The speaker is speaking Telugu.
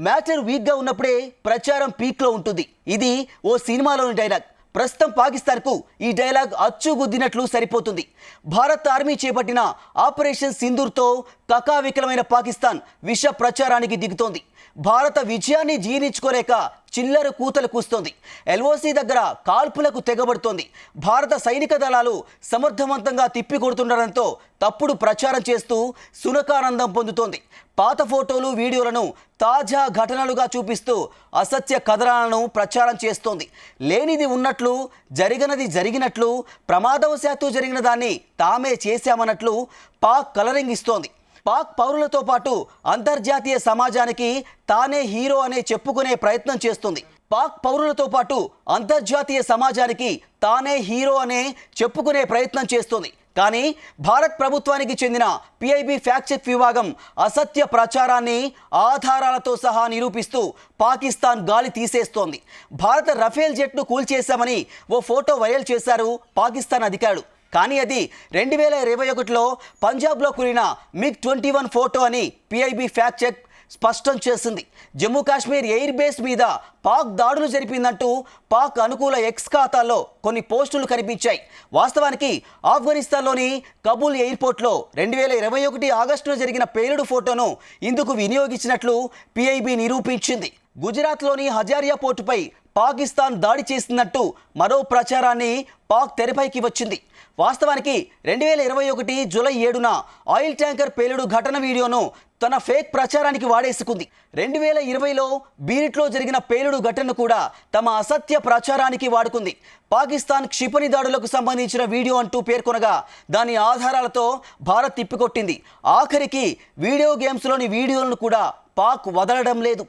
మ్యాటర్ వీక్గా ఉన్నప్పుడే ప్రచారం పీక్లో ఉంటుంది. ఇది ఓ సినిమాలోని డైలాగ్. ప్రస్తుతం పాకిస్తాన్కు ఈ డైలాగ్ అచ్చుగుద్దినట్లు సరిపోతుంది. భారత్ ఆర్మీ చేపట్టిన ఆపరేషన్ సింధూర్తో కకావికలమైన పాకిస్తాన్ విష ప్రచారానికి దిగుతోంది. భారత విజయాన్ని జీర్ణించుకోలేక చిల్లర కూతలు కూస్తోంది. ఎల్ఓసి దగ్గర కాల్పులకు తెగబడుతోంది. భారత సైనిక దళాలు సమర్థవంతంగా తిప్పికొడుతుండడంతో తప్పుడు ప్రచారం చేస్తూ సునకానందం పొందుతోంది. పాత ఫోటోలు, వీడియోలను తాజా ఘటనలుగా చూపిస్తూ అసత్య కథనాలను ప్రచారం చేస్తోంది. లేనిది ఉన్నట్లు, జరిగినది జరిగినట్లు, ప్రమాదవశాత్తు జరిగిన దాన్ని తామే చేశామన్నట్లు పాక్ కలరింగ్ ఇస్తోంది. పాక్ పౌరులతో పాటు అంతర్జాతీయ సమాజానికి తానే హీరో అనే చెప్పుకునే ప్రయత్నం చేస్తుంది. పాక్ పౌరులతో పాటు అంతర్జాతీయ సమాజానికి తానే హీరో అనే చెప్పుకునే ప్రయత్నం చేస్తుంది. కానీ భారత్ ప్రభుత్వానికి చెందిన పిఐబి ఫ్యాక్ట్ చెక్ విభాగం అసత్య ప్రచారాన్ని ఆధారాలతో సహా నిరూపిస్తూ పాకిస్తాన్ గాలి తీసేస్తోంది. భారత రఫేల్ జెట్ను కూల్చేశామని ఓ ఫోటో వైరల్ చేశారు పాకిస్తాన్ అధికారులు. కానీ అది 2021లో పంజాబ్లో కూలిన MiG-21 ఫోటో అని పిఐబి ఫ్యాక్ట్ చెక్ స్పష్టం చేసింది. జమ్మూ కాశ్మీర్ ఎయిర్ బేస్ మీద పాక్ దాడులు జరిపిందంటూ పాక్ అనుకూల ఎక్స్ ఖాతాల్లో కొన్ని పోస్టులు కనిపించాయి. వాస్తవానికి ఆఫ్ఘనిస్తాన్లోని కబూల్ ఎయిర్పోర్ట్లో 2021 ఆగస్టులో జరిగిన పేలుడు ఫోటోను ఇందుకు వినియోగించినట్లు పిఐబి నిరూపించింది. గుజరాత్లోని హజారియా పోర్టుపై పాకిస్తాన్ దాడి చేసిందంటూ మరో ప్రచారాన్ని పాక్ తెరపైకి వచ్చింది. వాస్తవానికి 2021 జూలై 7న ఆయిల్ ట్యాంకర్ పేలుడు ఘటన వీడియోను తన ఫేక్ ప్రచారానికి వాడేసుకుంది. 2020లో బీరిట్లో జరిగిన పేలుడు ఘటనను కూడా తమ అసత్య ప్రచారానికి వాడుకుంది. పాకిస్తాన్ క్షిపణి దాడులకు సంబంధించిన వీడియో అంటూ పేర్కొనగా దాని ఆధారాలతో భారత్ తిప్పికొట్టింది. ఆఖరికి వీడియో గేమ్స్లోని వీడియోలను కూడా పాక్ వదలడం లేదు.